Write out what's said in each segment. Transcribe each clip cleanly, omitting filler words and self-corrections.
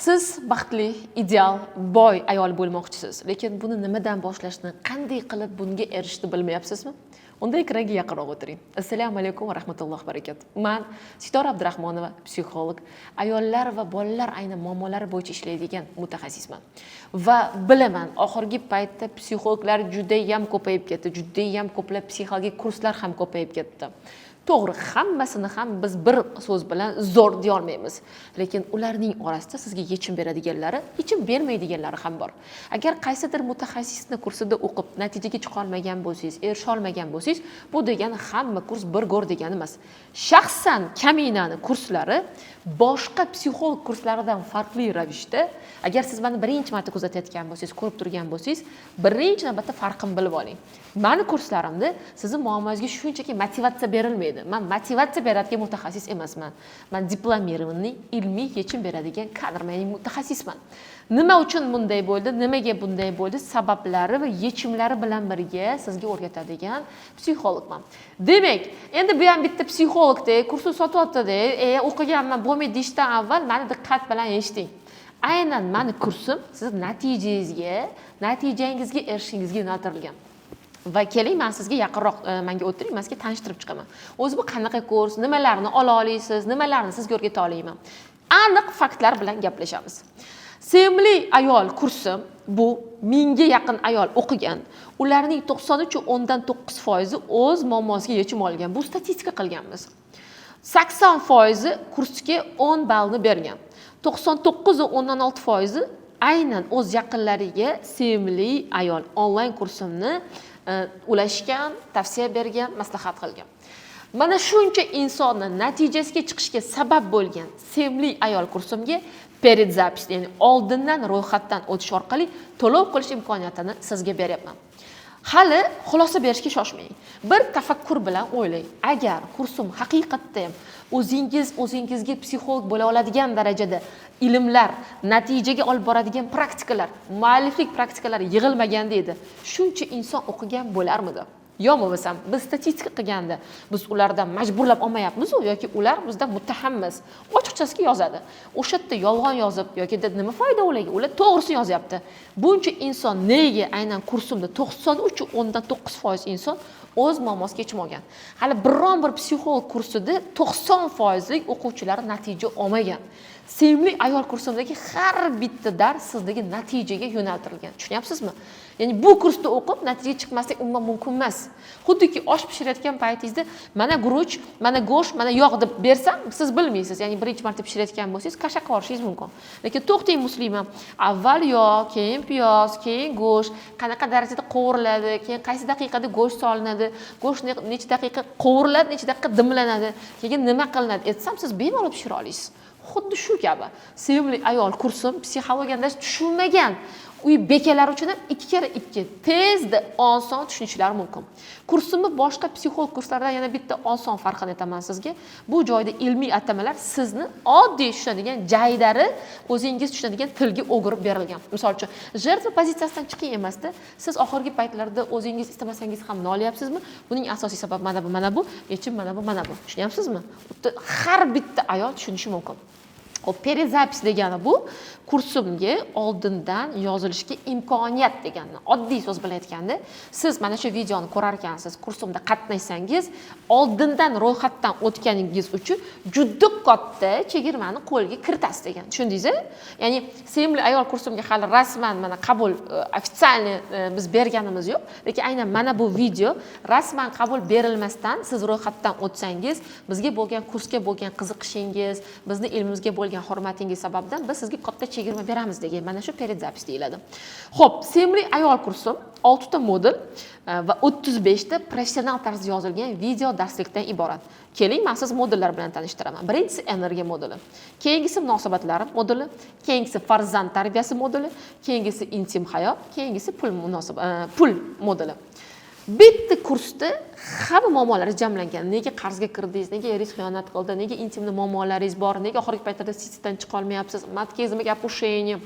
Siz baxtli, ideal, boy ayol bo'lmoqchisiz, lekin buni nimadan boshlashni, qanday qilib bunga erishishni bilmayapsizmi? Unda ekranga yaqinroq o'tiring. Assalomu alaykum va rahmatullohi va barakatuh. Men Sitora Abdurahmonova, psixolog, ayollar va bolalar ayni muammolari bo'yicha ishlaydigan mutaxassisman. Va bilaman, oxirgi paytda psixologlar juda ham ko'payib ketdi, juda ham ko'plab psixologik kurslar ham ko'payib ketdi. To'g'ri, hammasini ham biz bir so'z bilan zo'r deya olmaymiz. Lekin ularning orasida sizga yechim beradiganlari, yechim bermaydiganlari ham bor. Agar qaysidir mutaxassisning kursida o'qib, natijaga chiqa olmagan bo'lsangiz, erisha olmagan bo'lsangiz, bu degani hamma kurs bir go'r degani emas. Shaxsan Kaminani kurslari boshqa psixolog kurslaridan farqli ravishda, agar siz meni birinchi marta kuzatayotgan bo'lsangiz, ko'rib turgan bo'lsangiz, birinchi navbatda farqini bilib oling. Meni kurslarimda sizning muammongizga shunchaki motivatsiya berilmaydi. Men motivatsiya beradigan mutaxassis emasman. Men diplomированный, ilmiy yechim beradigan kadrmaniy mutaxassisman. Nima uchun bunday bo'ldi, nimaga bunday bo'ldi, sabablari va yechimlari bilan birga sizga o'rgatadigan psixologman. Demak, endi bu ham bitta psixologda kursni sotyapti-da, o'qiganman bo'lmaydi deyishdan avval meni diqqat bilan eshiting. Aynan meni kursim siz natijangizga erishishingizga yo'naltirilgan. Va keling, men sizga yaqinroq menga o'tiring, men sizga tanishtirib chiqaman. O'zi bu qanaqa kurs, nimalarni ola olasiz, nimalarni sizga o'rgata olayman. Aniq faktlar bilan gaplashamiz. Sevimli ayol kursim bu 1000 ga yaqin ayol o'qigan. Ularning 93.9% o'z muammosiga yechim olgan. Bu statistika qilganmiz. 80% kursga 10 ballni bergan. 99.16% aynan o'z yaqinlariga sevimli ayol onlayn kursimni ulashgan, tavsiya bergan, maslahat qilgan. Mana shuncha insonni natijasiga chiqishga sabab bo'lgan sevimli ayol kursimga передзапись, ya'ni oldindan ro'yxatdan o'tish orqali to'lov qilish imkoniyatini sizga beryapman. Hali xulosa berishga shoshmang. Bir tafakkur bilan o'ylang. Agar kursim haqiqatda ham o'zingizga psixolog bo'la oladigan darajada ilmlar, natijaga olib boradigan praktikalar, mualliflik praktikalari yig'ilmaganda edi, shuncha inson o'qigan bo'larmidi? Yo bo'lmasam, biz statistika qilganda biz ulardan majburlab olmayapmiz yoki ular bizdan muttahammiz. Ochiqchasiga yozadi. O'sha yerda yolg'on yozib yoki nima foyda ularga? Ular to'g'risini yozyapti. Buncha inson nega aynan kursimda 93.9% inson o'z muammosiga yechim olgan. Hali biron bir psixolog kursida 90% o'quvchilar natija olmagan. Sevimli ayol kursimdagi har bitta dars sizdagi natijaga yo'naltirilgan. Tushunyapsizmi? Ya'ni bu kursda o'qib natijaga chiqmaslik umuman mumkin emas. Xuddiki osh pishirayotgan paytingizda mana guruch, mana go'sht, mana yog' deb bersam, siz bilmaysiz. Ya'ni birinchi marta pishirayotgan bo'lsangiz, qasha qorishingiz mumkin. Lekin to'xting muslima, avval yog', keyin piyoz, keyin go'sht, qanaqa darajada qovuriladi, keyin qaysi daqiqada go'sht solinadi, go'sht necha daqiqa qovuriladi, necha daqiqa dimlanadi, keyin nima qilinadi, aytsam siz bemalol pishira olasiz. Xuddi shu kabi sevimli ayol kursim psixologiyada tushunmagan uy bekalari uchun ham 2x2 tezda oson tushunishlari mumkin. Kursimni boshqa psixolog kurslaridan yana bitta oson farqini aytaman sizga. Bu joyda ilmiy atamalar sizni oddiy tushunadigan jaydari, o'zingiz tushunadigan tilga o'girib berilgan. Misol uchun, jertva pozitsiyasidan chiqing emasda, siz oxirgi paytlarda o'zingiz istamasangiz ham nolyapsizmi? Buning asosiy sababi mana bu, yechim mana bu. Tushunyapsizmi? Har bitta ayol tushunishi mumkin. Hop, перезапись degani bu kursimga oldindan yozilishga imkoniyat degani. Oddiy so'z bilan aytganda, siz mana shu videoni ko'rar ekansiz, kursimda qatnashsangiz, oldindan ro'yxatdan o'tganingiz uchun juda katta chegirmani qo'lga kiritasiz degan. Tushundingizmi? Ya'ni sevimli ayol kursimga hali rasman mana qabul ofitsialniy biz berganimiz yo'q, lekin aynan mana bu video rasman qabul berilmasdan siz ro'yxatdan o'tsangiz, bizga bo'lgan kursga bo'lgan qiziqishingiz, bizni ilmimizga bo'lgan hurmatingiz sababdan biz sizga katta chegirma beramiz degan mana shu передзапись deyiladi. Xo'p, sevimli ayol kursim 6 ta modul va 35 ta professional tarzda yozilgan video darslikdan iborat. Keling, men siz modullar bilan tanishtiraman. Birinchisi energiya moduli, keyingisi munosabatlar moduli, keyingisi farzand tarbiyasi moduli, keyingisi intim hayot, keyingisi pul moduli. Bitta kursda hamma muammolar jamlangan. Nega qarzga kirdingiz, nega eringiz xiyonat qildi, nega intimni muammolaringiz bor, nega oxirgi paytlarda sitdan chiqa olmayapsiz, matkizmga опушение,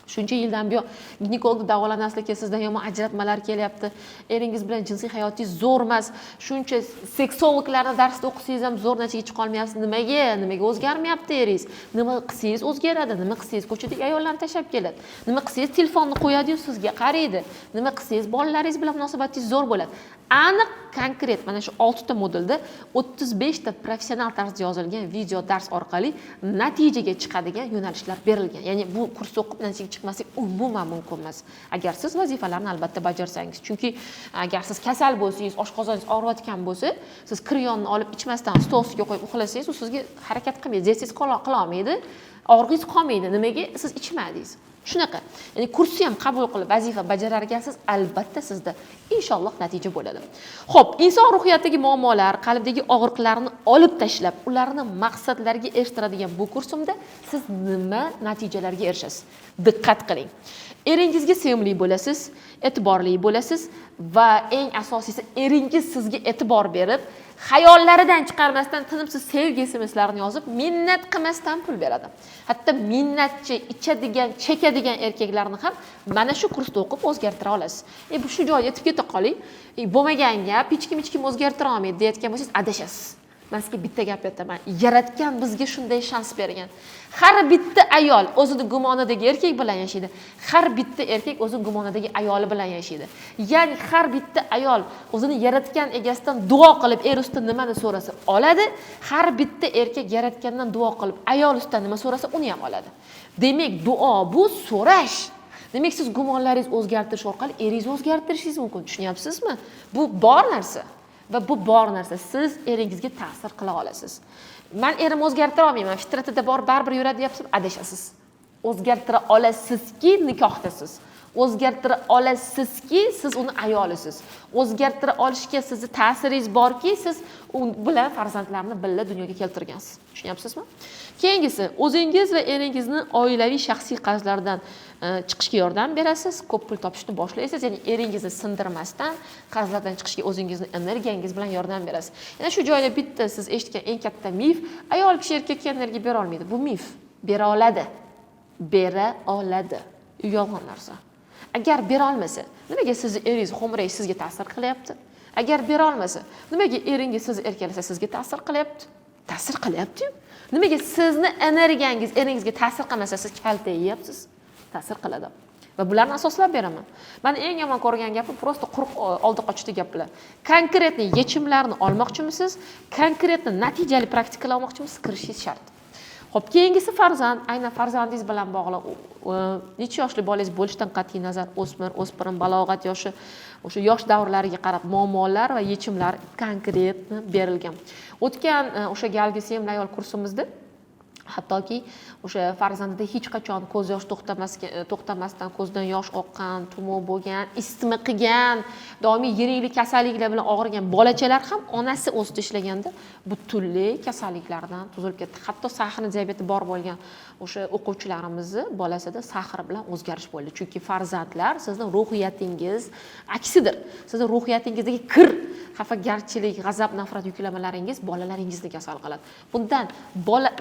shuncha yildan buyon ginekologda davolanaslikka sizdan yomon ajratmalar kelyapti, eringiz bilan jinsiy hayotingiz zo'r emas, shuncha seksologlarni darsda o'qisangiz ham zo'r natijaga chiqa olmayapsiz. Nimaga o'zgarmayapti eringiz? Nima qilsangiz o'zgaradi, nima qilsangiz ko'chadagi ayollarni tashlab keladi, nima qilsangiz telefonni qo'yadi-yu sizga qaraydi, nima qilsangiz bolalaringiz bilan munosabatingiz zo'r bo'ladi. Aniq konkret mana shu 6 ta modulda 35 ta professional tarzda yozilgan video dars orqali natijaga chiqadigan yo'nalishlar berilgan. Ya'ni bu kursni o'qib natijaga chiqmaslik umuman mumkin emas. Agar siz vazifalarni albatta bajarsangiz. Chunki agar siz kasal bo'lsangiz, oshqozoningiz og'riyotgan bo'lsa, siz kiryonni olib ichmasdan stol ustiga qo'yib uxlasangiz, u sizga harakat qilmaydi, zersiz qila olmaydi, og'rig'ingiz qolmaydi. Nimaga? Siz ichmadingiz. Shunaqa. Ya'ni kursni ham qabul qilib vazifa bajarar ekansiz, albatta sizda inshaalloh natija bo'ladi. Xo'p, inson ruhiyatidagi muammolar, qalbdagi og'riqlarni olib tashlab, ularni maqsadlariga erishtiradigan bu kursimda siz nima natijalarga erishasiz? Diqqat qiling. Eringizga sevimli bo'lasiz, e'tiborli bo'lasiz va eng asosiysi eringiz sizga e'tibor berib, xayollaridan chiqarmasdan tinimsiz sevgi SMS-larini yozib, minnat qilmasdan pul beradi. Hatto minnatchi, ichadigan, chekadigan erkaklarni ham mana shu kursda o'qib o'zgartira olasiz. Bu shu joyga yetib keta qoling. Bo'lmagan gap, hech kim o'zgartira olmaydi deyotgan bo'lsangiz adashasiz. Men sizga bitta gap aytaman. Yaratgan bizga shunday shans bergan. Har bitta ayol o'zini gumonidagi erkak bilan yashaydi. Har bitta erkak o'zini gumonidagi ayoli bilan yashaydi. Ya'ni har bitta ayol o'zini yaratgan egasidan duo qilib er ustidan nimani so'rasa oladi. Har bitta erkak yaratgandan duo qilib ayol ustidan nima so'rasa uni ham oladi. Demak, duo bu so'rash. Demak, siz gumonlaringizni o'zgartirish orqali eringizni o'zgartirishingiz mumkin. Tushunyapsizmi? Bu bor narsa. Va bu bor narsa, siz eringizga ta'sir qila olasiz. Men erimni o'zgartira olmayman, fitratida bor, baribir yuradi deyapsiz, adashasiz. O'zgartira olasizki, nikohdasiz. O'zgartira olasizki, siz uni ayolisiz. O'zgartira olishga sizni ta'siringiz borki, siz u bilan farzandlarni birga dunyoga keltirgansiz. Tushunyapsizmi? Keyingisi, o'zingiz va eringizni oilaviy shaxsiy qarzlardan chiqishga yordam berasiz, ko'p pul topishni boshlaysiz, ya'ni eringizni sindirmasdan qarzlardan chiqishga o'zingizni energiyangiz bilan yordam berasiz. Yana shu joyda bitta siz eshitgan eng katta mif, ayol kishi erkakka energiya bera olmaydi. Bu mif. Bera oladi. Bera oladi. Yolg'on narsa. Agar bera olmasa, nimaga sizni eringiz xo'mray sizga ta'sir qilyapti? Agar bera olmasa, nimaga eringiz sizni erkalasa sizga ta'sir qilyapti? Ta'sir qilyapti-yu. Nimaga sizni energiyangiz eringizga ta'sir qilmasa siz kalta yeyapsiz? Ta'sir qiladi. Va bularni asoslab beraman. Men eng yomon ko'rgan gapim prosta quruq oldi qochdi gaplar. Konkretni yechimlarni olmoqchimisiz? Konkretni natijali praktikalar olmoqchimisiz? Kirishingiz shart. Xo'p, keyingisi farzand. Aynan farzandingiz bilan bog'liq necha yoshli bolangiz bo'lishidan qat'iy nazar, o'smir, o'spirin, balog'at yoshi, o'sha yosh davrlariga qarab muammolar va yechimlar konkret berilgan. O'tgan o'sha galgi sevimli ayol kursimizda hattoki o'sha farzandida hech qachon ko'z yosh to'xtamasdan ko'zdan yosh oqqan, tumov bo'lgan, isitma qilgan, doimiy yiringlik kasalliklar bilan og'rigan bolachalar ham onasi o'zida ishlaganda butunlay kasalliklardan tuzilib ketdi. Hatto sahrni diabeti bor bo'lgan o'sha o'quvchilarimizni bolasida sahr bilan o'zgarish bo'ldi. Chunki farzandlar sizning ruhiyatingiz aksidir. Sizning ruhiyatingizdagi kir, xafagarchilik, g'azab, nafrat yuklamalaringiz bolalaringizni kasal qiladi. Bundan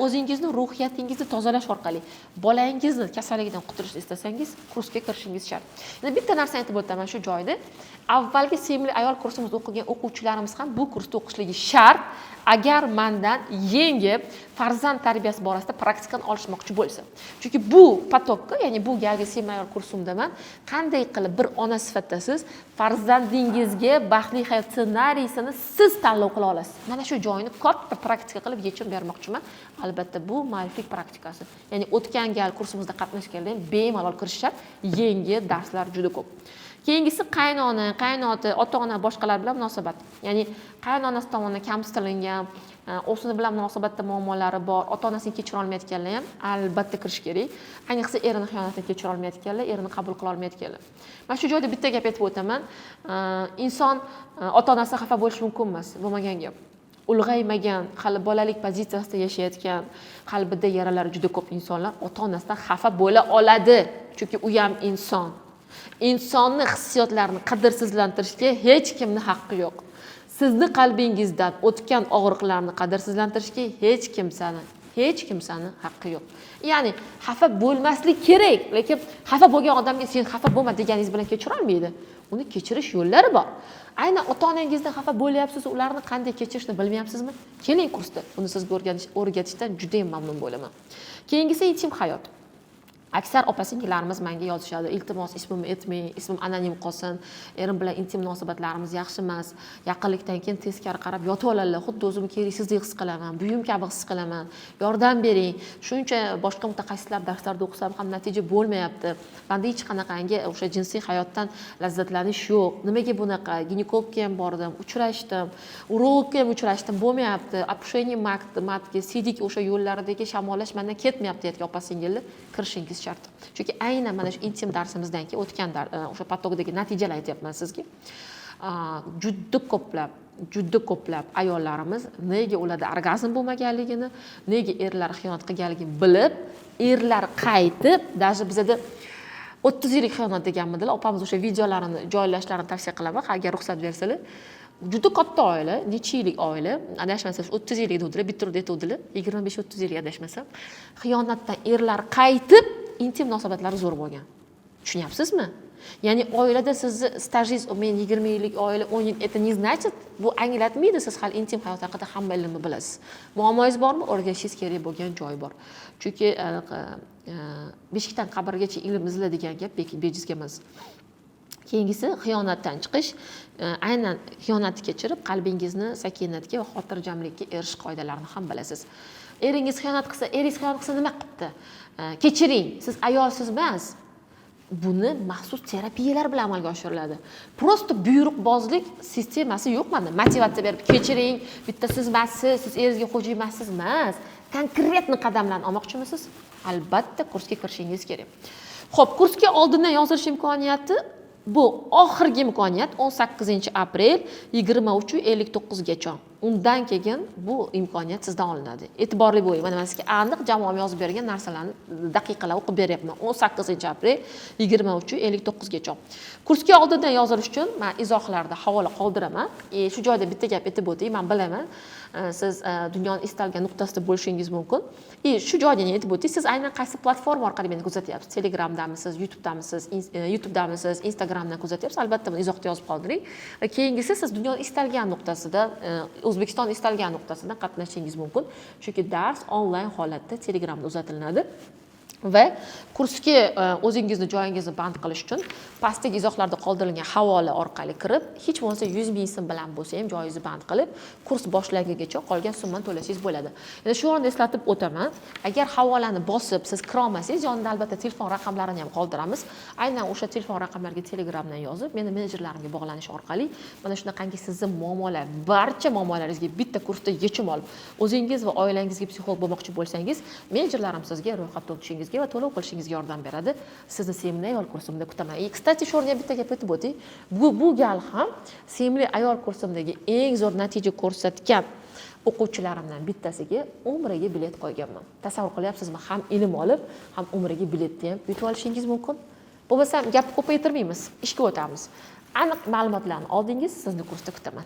o'zingizni ruhiyatingizni tozalash orqali bolangizni kasalligidan qutulishni istasangiz, kursga kirishingiz shart. Yana bitta narsani aytib o'taman shu joyda. Avvalgi sevimli ayol kursimizda o'qigan o'quvchilarimiz ham bu kursda o'qishligi shart. Agar mendan yengib farzand tarbiyasi borasida praktikani olishmoqchi bo'lsa. Chunki bu potokka, ya'ni bu galgi sevimli ayol kursimda men qanday qilib bir ona sifatida siz farzandingizga baxtli hayot ssenariysini siz tanlov qila olasiz. Mana shu joyini katta praktika qilib yechim bermoqchiman. Albatta bu ma'riflik praktikasi. Ya'ni o'tgan gal kursimizda qatnashganlar ham bemalol kirishar, yangi darslar juda ko'p. Keyingisi qaynona, qaynota, ota-ona, boshqalar bilan munosabat. Ya'ni qaynonasi tomonidan kamsitilingan, o'zini bilan munosabatda muammolari bor, ota-onasini kechira olmayotganlar ham albatta kirish kerak. Ayniqsa erini xiyonatini kechira olmayotganlar, erini qabul qila olmayotganlar. Mana shu joyda bitta gap aytib o'taman. Inson ota-onasi xafa bo'lishi mumkin emas, bo'lmagan gap. Ulg'aymagan, hali bolalik pozitsiyasida yashayotgan, qalbida yaralari juda ko'p insonlar ota-onasidan xafa bo'la oladi. Chunki u ham inson. Insonni hissiyotlarini qadrsizlantirishga hech kimning haqqi yo'q. Sizni qalbingizdan o'tgan og'riqlarni qadrsizlantirishga hech kimsani hech kimsani haqqi yo'q. Ya'ni xafa bo'lmaslik kerak, lekin xafa bo'lgan odamga sen xafa bo'lma deganingiz bilan kechira olmaydi. Uni kechirish yo'llari bor. Aynan ota-onangizdan xafa bo'lyapsiz, ularni qanday kechirishni bilmayapsizmi? Keling kursda buni sizga o'rgatishdan juda ham mamnun bo'laman. Keyingisi intim hayot. Aksar opa-singillarimiz menga yozishadi. Iltimos, ismimni aytmang, ismim anonim qolsin. Erim bilan intim munosabatlarimiz yaxshi emas. Yaqinlikdan keyin teskari qarab yotib oladilar. Xuddi o'zimni keraksizdek his qilaman, buyum kabi his qilaman. Yordam bering. Shuncha boshqa mutaxassislar darslarda o'qisam ham natija bo'lmayapti. Menda hech qanaqangi o'sha jinsiy hayotdan lazzatlanish yo'q. Nimaga bunaqa? Ginekologga ham bordim, uchrashdim, urologga ham uchrashdim, bo'lmayapti. Opushenniy matga, sidik o'sha yo'llaridagi shamollash mendan ketmayapti deyotgan opa-singillar kirishingiz shart. Chunki aynan mana shu intim darsimizdan keyin o'tgan o'sha potokdagi natijalarni aytyapman sizga. Juda ko'plab ayollarimiz nega ularda orgazm bo'lmaganligini, nega erlar xiyonat qilganligini bilib, erlar qaytib, даже bizada 30 yillik xiyonat deganmidilar. Opamiz o'sha videolarini joylashlarini tavsiya qilaman, agar ruxsat bersalar. Juda katta oila, necha yillik oila, adashmasam 30 yillik dedilar, bitirib aytdilar, 25-30 yillik adashmasam. Xiyonatdan erlar qaytib, intim munosabatlari zo'r bo'lgan. Tushunyapsizmi? Ya'ni oilada sizni stajingiz, men 20 yillik oila, 10 yil, это не значит, bu anglatmaydi siz hali intim hayot haqida hamma ilmni bilasiz. Muammongiz bormi? O'rganishingiz kerak bo'lgan joy bor. Chunki beshikdan qabrgacha ilm izla degan gap bejizga emas. Keyingisi xiyonatdan chiqish. Aynan xiyonatni kechirib qalbingizni sakinatga va xotirjamlikka erishish qoidalarini ham bilasiz. Eringiz xiyonat qilsa, nima qilibdi? Kechiring, siz ayolsiz emas. Buni maxsus terapiyalar bilan amalga oshiriladi. Prosta buyruqbozlik sistemasi yo'q menda. Motivatsiya berib kechiring, bitta siz emassiz, siz eringizga xo'ja emassiz emas. Konkretni qadamlarni olmoqchimisiz? Albatta kursga kirishingiz kerak. Xo'p, kursga oldindan yozilish imkoniyati bu oxirgi imkoniyat 18 aprel 23:59 gacha. Undan keyin bu imkoniyat sizdan olinadi. E'tiborli bo'ling. Mana sizga aniq jamoam yozib bergan narsalarni daqiqalar o'qib beryapman. 18 aprel 23:59 gacha. Kursga oldindan yozilish uchun men izohlarda havola qoldiraman. Shu joyda bitta gap aytib o'tay, men bilaman. Siz dunyoning istalgan nuqtasida bo'lishingiz mumkin. Shu joydan aytib o'tay, siz aynan qaysi platforma orqali meni kuzatyapsiz? Telegramdamisiz, YouTube'damisiz, Instagramdan kuzatyapsiz? Albatta buni izohda yozib qoldiring. Keyingisi siz dunyoning istalgan nuqtasida, O'zbekiston istalgan nuqtasidan qatnashishingiz mumkin. Chunki dars onlayn holatda Telegramda uzatilinadi. Va kursga o'zingizni joyingizni band qilish uchun pastdagi izohlarda qoldirilgan havola orqali kirib, hech bo'lmasa 100 ming so'm bilan bo'lsa ham joyingizni band qilib, kurs boshlangungacha qolgan summani to'lashingiz bo'ladi. Endi shu o'rinda eslatib o'taman, agar havolani bosib siz kira olmasangiz, yonida albatta telefon raqamlarini ham qoldiramiz. Aynan o'sha telefon raqamlariga Telegramdan yozib, meni menejerlarimga bog'lanish orqali mana shunaqangi sizning muammolar, barcha muammolaringizga bitta kursda yechim olib, o'zingiz va oilangizga psixolog bo'lmoqchi bo'lsangiz, menejerlarim sizga ro'yxatdan o'tishingizga va to'lov qilishingizga yordam beradi. Sizni sevimli ayol kursimda kutaman. Kstati, shu o'rniga bitta gap aytib o'tay. Bu gal ham sevimli ayol kursimdagi eng zo'r natija ko'rsatgan o'quvchilarimdan bittasiga umriga bilet qo'yganman. Tasavvur qilyapsizmi? Ham ilm olib, ham umriga biletni ham yutib olishingiz mumkin. Bo'lmasa gapni ko'paytirmaymiz, ishga o'tamiz. Aniq ma'lumotlarni oldingiz, sizni kursda kutaman.